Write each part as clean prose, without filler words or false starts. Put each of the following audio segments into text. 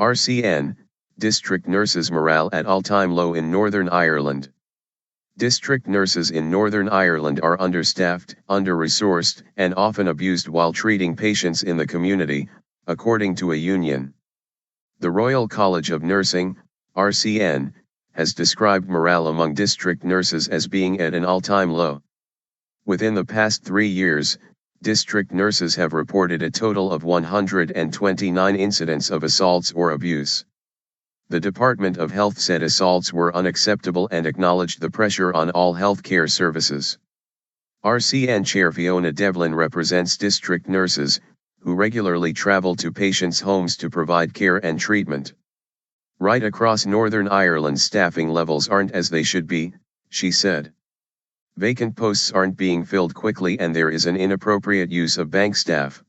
RCN, district nurses' morale at all-time low in Northern Ireland. District nurses in Northern Ireland are understaffed, under-resourced, and often abused while treating patients in the community, according to a union. The Royal College of Nursing, RCN, has described morale among district nurses as being at an all-time low. Within the past 3 years, district nurses have reported a total of 129 incidents of assaults or abuse. The Department of Health said assaults were unacceptable and acknowledged the pressure on all healthcare services. RCN Chair Fiona Devlin represents district nurses, who regularly travel to patients' homes to provide care and treatment. Right across Northern Ireland, staffing levels aren't as they should be, she said. Vacant posts aren't being filled quickly and there is an inappropriate use of bank staff.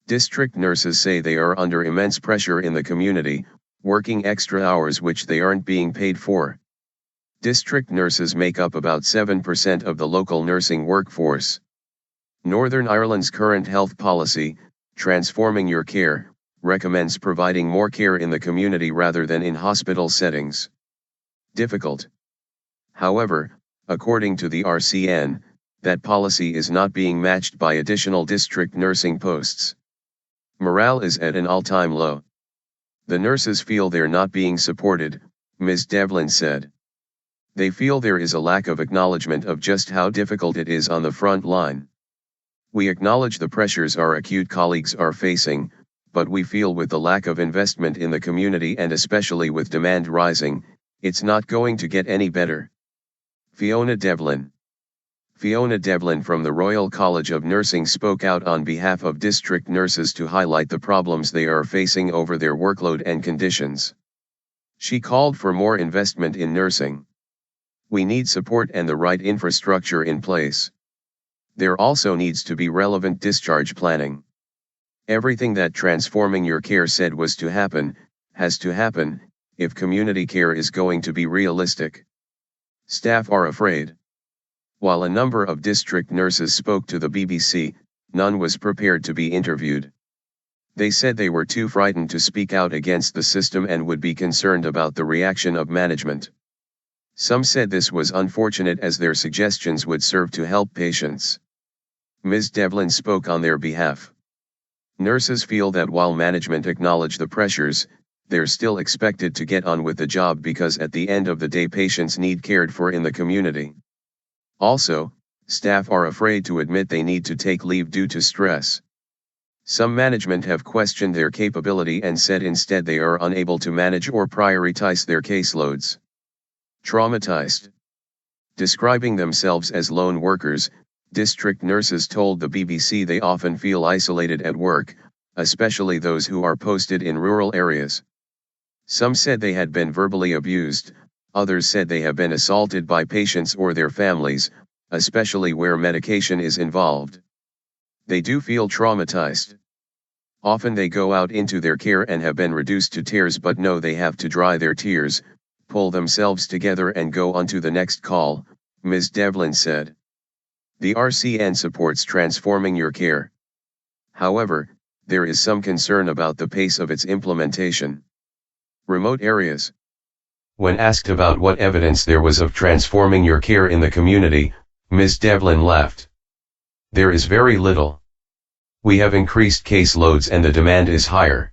District nurses say they are under immense pressure in the community, working extra hours which they aren't being paid for. District nurses make up about 7% of the local nursing workforce. Northern Ireland's current health policy, Transforming Your Care, recommends providing more care in the community rather than in hospital settings. Difficult. However, according to the RCN, that policy is not being matched by additional district nursing posts. Morale is at an all-time low. The nurses feel they're not being supported, Ms. Devlin said. They feel there is a lack of acknowledgement of just how difficult it is on the front line. We acknowledge the pressures our acute colleagues are facing, but we feel with the lack of investment in the community and especially with demand rising, it's not going to get any better. Fiona Devlin. Fiona Devlin from the Royal College of Nursing spoke out on behalf of district nurses to highlight the problems they are facing over their workload and conditions. She called for more investment in nursing. We need support and the right infrastructure in place. There also needs to be relevant discharge planning. Everything that Transforming Your Care said was to happen, has to happen, if community care is going to be realistic. Staff are afraid. While a number of district nurses spoke to the BBC, none was prepared to be interviewed. They said they were too frightened to speak out against the system and would be concerned about the reaction of management. Some said this was unfortunate as their suggestions would serve to help patients. Ms. Devlin spoke on their behalf. Nurses feel that while management acknowledge the pressures, they're still expected to get on with the job because at the end of the day patients need cared for in the community. Also, staff are afraid to admit they need to take leave due to stress. Some management have questioned their capability and said instead they are unable to manage or prioritize their caseloads. Traumatized. Describing themselves as lone workers, district nurses told the BBC they often feel isolated at work, especially those who are posted in rural areas. Some said they had been verbally abused, others said they have been assaulted by patients or their families, especially where medication is involved. They do feel traumatized. Often they go out into their care and have been reduced to tears but know they have to dry their tears, pull themselves together and go on to the next call, Ms. Devlin said. The RCN supports Transforming Your Care. However, there is some concern about the pace of its implementation. Remote areas. When asked about what evidence there was of Transforming Your Care in the community, Ms. Devlin laughed. There is very little. We have increased caseloads and the demand is higher.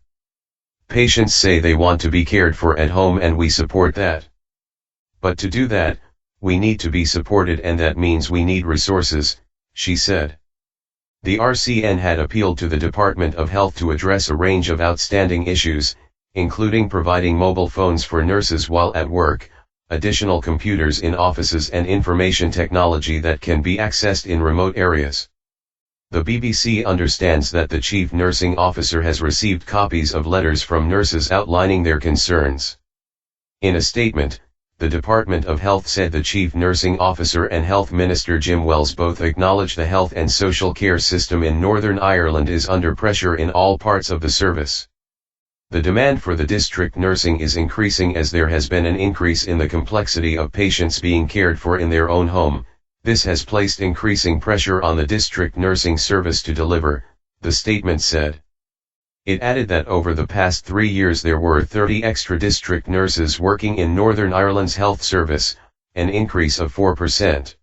Patients say they want to be cared for at home and we support that. But to do that, we need to be supported and that means we need resources, she said. The RCN had appealed to the Department of Health to address a range of outstanding issues, including providing mobile phones for nurses while at work, additional computers in offices and information technology that can be accessed in remote areas. The BBC understands that the Chief Nursing Officer has received copies of letters from nurses outlining their concerns. In a statement, the Department of Health said the Chief Nursing Officer and Health Minister Jim Wells both acknowledge the health and social care system in Northern Ireland is under pressure in all parts of the service. The demand for the district nursing is increasing as there has been an increase in the complexity of patients being cared for in their own home. This has placed increasing pressure on the district nursing service to deliver, the statement said. It added that over the past 3 years there were 30 extra district nurses working in Northern Ireland's health service, an increase of 4%.